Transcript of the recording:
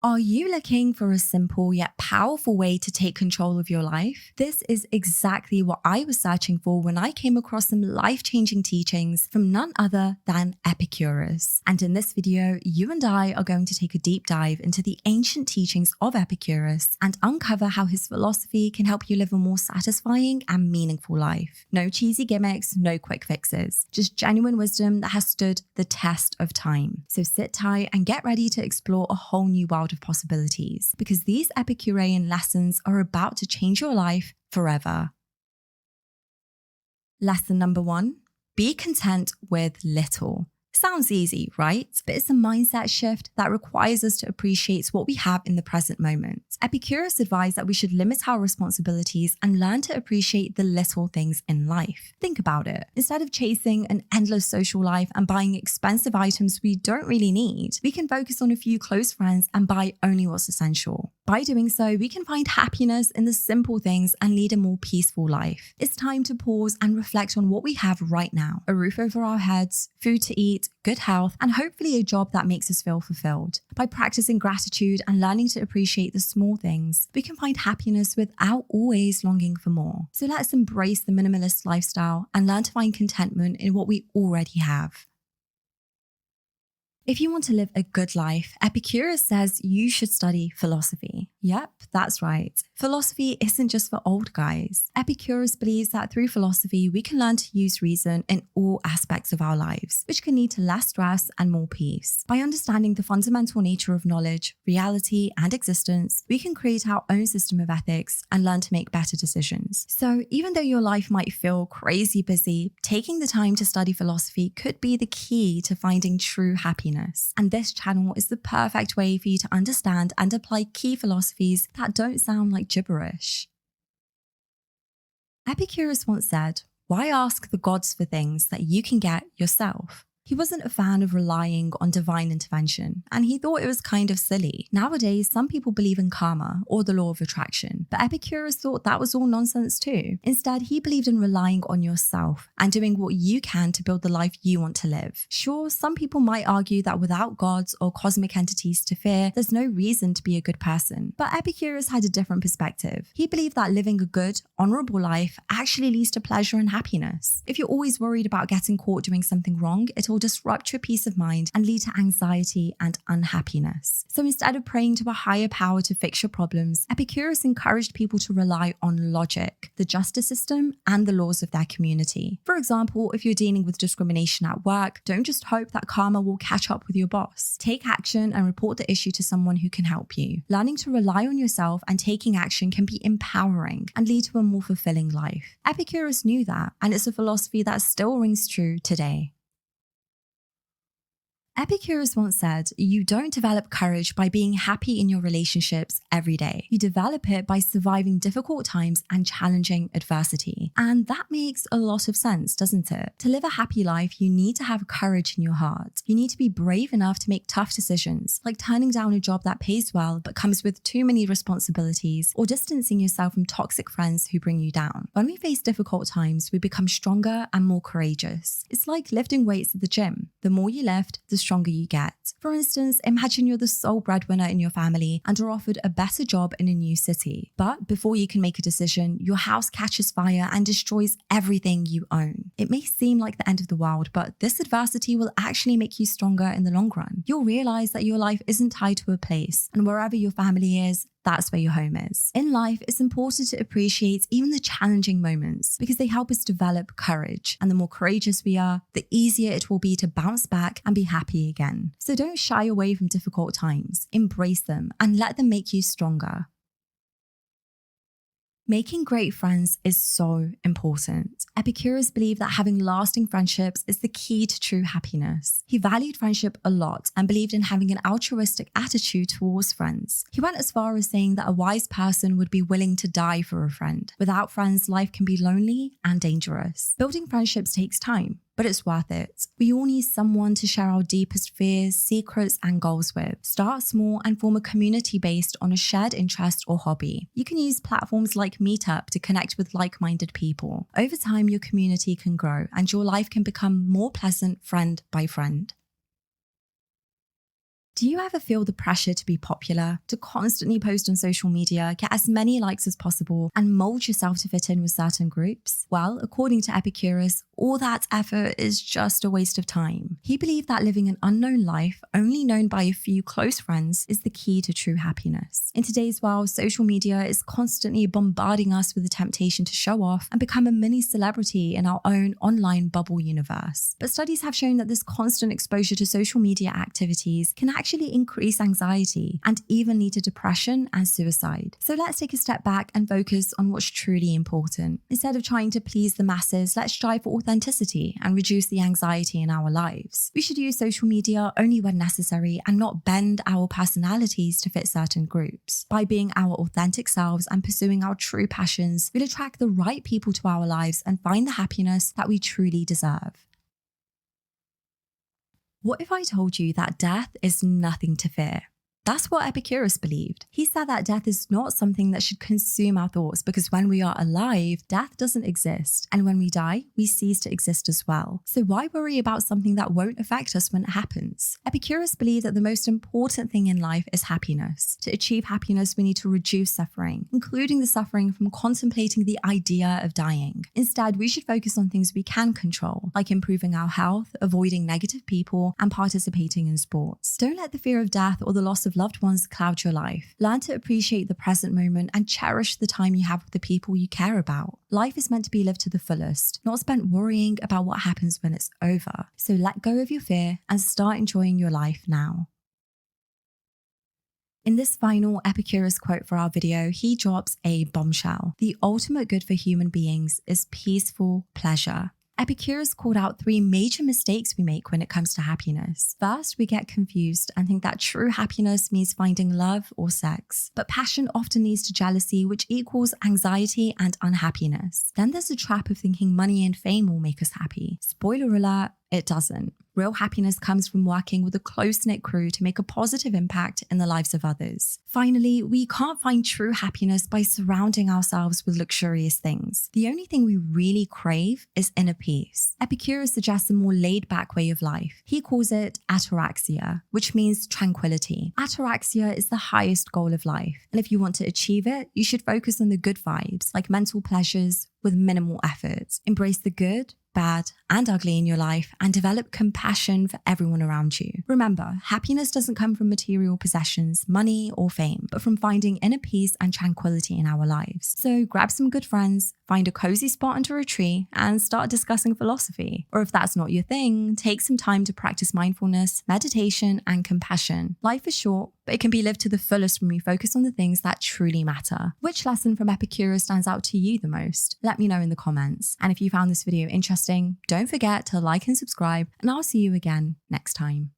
Are you looking for a simple yet powerful way to take control of your life? This is exactly what I was searching for when I came across some life-changing teachings from none other than Epicurus. And in this video, you and I are going to take a deep dive into the ancient teachings of Epicurus and uncover how his philosophy can help you live a more satisfying and meaningful life. No cheesy gimmicks, no quick fixes, just genuine wisdom that has stood the test of time. So sit tight and get ready to explore a whole new world of possibilities, because these Epicurean lessons are about to change your life forever. Lesson number 1, be content with little. Sounds easy, right? But it's a mindset shift that requires us to appreciate what we have in the present moment. Epicurus advised that we should limit our responsibilities and learn to appreciate the little things in life. Think about it. Instead of chasing an endless social life and buying expensive items we don't really need, we can focus on a few close friends and buy only what's essential. By doing so, we can find happiness in the simple things and lead a more peaceful life. It's time to pause and reflect on what we have right now: a roof over our heads, food to eat, good health, and hopefully a job that makes us feel fulfilled. By practicing gratitude and learning to appreciate the small things, we can find happiness without always longing for more. So let's embrace the minimalist lifestyle and learn to find contentment in what we already have. If you want to live a good life, Epicurus says you should study philosophy. Yep, that's right. Philosophy isn't just for old guys. Epicurus believes that through philosophy, we can learn to use reason in all aspects of our lives, which can lead to less stress and more peace. By understanding the fundamental nature of knowledge, reality, and existence, we can create our own system of ethics and learn to make better decisions. So even though your life might feel crazy busy, taking the time to study philosophy could be the key to finding true happiness. And this channel is the perfect way for you to understand and apply key philosophies that don't sound like gibberish. Epicurus once said, "Why ask the gods for things that you can get yourself?" He wasn't a fan of relying on divine intervention, and he thought it was kind of silly. Nowadays, some people believe in karma or the law of attraction, but Epicurus thought that was all nonsense too. Instead, he believed in relying on yourself and doing what you can to build the life you want to live. Sure, some people might argue that without gods or cosmic entities to fear, there's no reason to be a good person. But Epicurus had a different perspective. He believed that living a good, honorable life actually leads to pleasure and happiness. If you're always worried about getting caught doing something wrong, it'll disrupt your peace of mind and lead to anxiety and unhappiness. So instead of praying to a higher power to fix your problems, Epicurus encouraged people to rely on logic, the justice system, and the laws of their community. For example, if you're dealing with discrimination at work, don't just hope that karma will catch up with your boss. Take action and report the issue to someone who can help you. Learning to rely on yourself and taking action can be empowering and lead to a more fulfilling life. Epicurus knew that, and it's a philosophy that still rings true today. Epicurus once said, "You don't develop courage by being happy in your relationships every day. You develop it by surviving difficult times and challenging adversity." And that makes a lot of sense, doesn't it? To live a happy life, you need to have courage in your heart. You need to be brave enough to make tough decisions, like turning down a job that pays well but comes with too many responsibilities, or distancing yourself from toxic friends who bring you down. When we face difficult times, we become stronger and more courageous. It's like lifting weights at the gym. The more you lift, the stronger you get. For instance, imagine you're the sole breadwinner in your family and are offered a better job in a new city. But before you can make a decision, your house catches fire and destroys everything you own. It may seem like the end of the world, but this adversity will actually make you stronger in the long run. You'll realize that your life isn't tied to a place, and wherever your family is, that's where your home is. In life, it's important to appreciate even the challenging moments because they help us develop courage. And the more courageous we are, the easier it will be to bounce back and be happy again. So don't shy away from difficult times. Embrace them and let them make you stronger. Making great friends is so important. Epicurus believed that having lasting friendships is the key to true happiness. He valued friendship a lot and believed in having an altruistic attitude towards friends. He went as far as saying that a wise person would be willing to die for a friend. Without friends, life can be lonely and dangerous. Building friendships takes time, but it's worth it. We all need someone to share our deepest fears, secrets, and goals with. Start small and form a community based on a shared interest or hobby. You can use platforms like Meetup to connect with like-minded people. Over time, your community can grow and your life can become more pleasant friend by friend. Do you ever feel the pressure to be popular, to constantly post on social media, get as many likes as possible, and mold yourself to fit in with certain groups? Well, according to Epicurus, all that effort is just a waste of time. He believed that living an unknown life, only known by a few close friends, is the key to true happiness. In today's world, social media is constantly bombarding us with the temptation to show off and become a mini celebrity in our own online bubble universe. But studies have shown that this constant exposure to social media activities can actually increase anxiety and even lead to depression and suicide. So let's take a step back and focus on what's truly important. Instead of trying to please the masses, let's strive for authenticity and reduce the anxiety in our lives. We should use social media only when necessary and not bend our personalities to fit certain groups. By being our authentic selves and pursuing our true passions, we'll attract the right people to our lives and find the happiness that we truly deserve. What if I told you that death is nothing to fear? That's what Epicurus believed. He said that death is not something that should consume our thoughts because when we are alive, death doesn't exist. And when we die, we cease to exist as well. So why worry about something that won't affect us when it happens? Epicurus believed that the most important thing in life is happiness. To achieve happiness, we need to reduce suffering, including the suffering from contemplating the idea of dying. Instead, we should focus on things we can control, like improving our health, avoiding negative people, and participating in sports. Don't let the fear of death or the loss of loved ones cloud your life. Learn to appreciate the present moment and cherish the time you have with the people you care about. Life is meant to be lived to the fullest, not spent worrying about what happens when it's over. So let go of your fear and start enjoying your life now. In this final Epicurus quote for our video, he drops a bombshell. The ultimate good for human beings is peaceful pleasure. Epicurus called out 3 major mistakes we make when it comes to happiness. First, we get confused and think that true happiness means finding love or sex. But passion often leads to jealousy, which equals anxiety and unhappiness. Then there's the trap of thinking money and fame will make us happy. Spoiler alert, it doesn't. Real happiness comes from working with a close-knit crew to make a positive impact in the lives of others. Finally, we can't find true happiness by surrounding ourselves with luxurious things. The only thing we really crave is inner peace. Epicurus suggests a more laid-back way of life. He calls it ataraxia, which means tranquility. Ataraxia is the highest goal of life, and if you want to achieve it, you should focus on the good vibes, like mental pleasures, with minimal effort. Embrace the good, bad, and ugly in your life and develop compassion for everyone around you. Remember, happiness doesn't come from material possessions, money, or fame, but from finding inner peace and tranquility in our lives. So grab some good friends, find a cozy spot under a tree, and start discussing philosophy. Or if that's not your thing, take some time to practice mindfulness, meditation, and compassion. Life is short, but it can be lived to the fullest when we focus on the things that truly matter. Which lesson from Epicurus stands out to you the most? Let me know in the comments. And if you found this video interesting, don't forget to like and subscribe, and I'll see you again next time.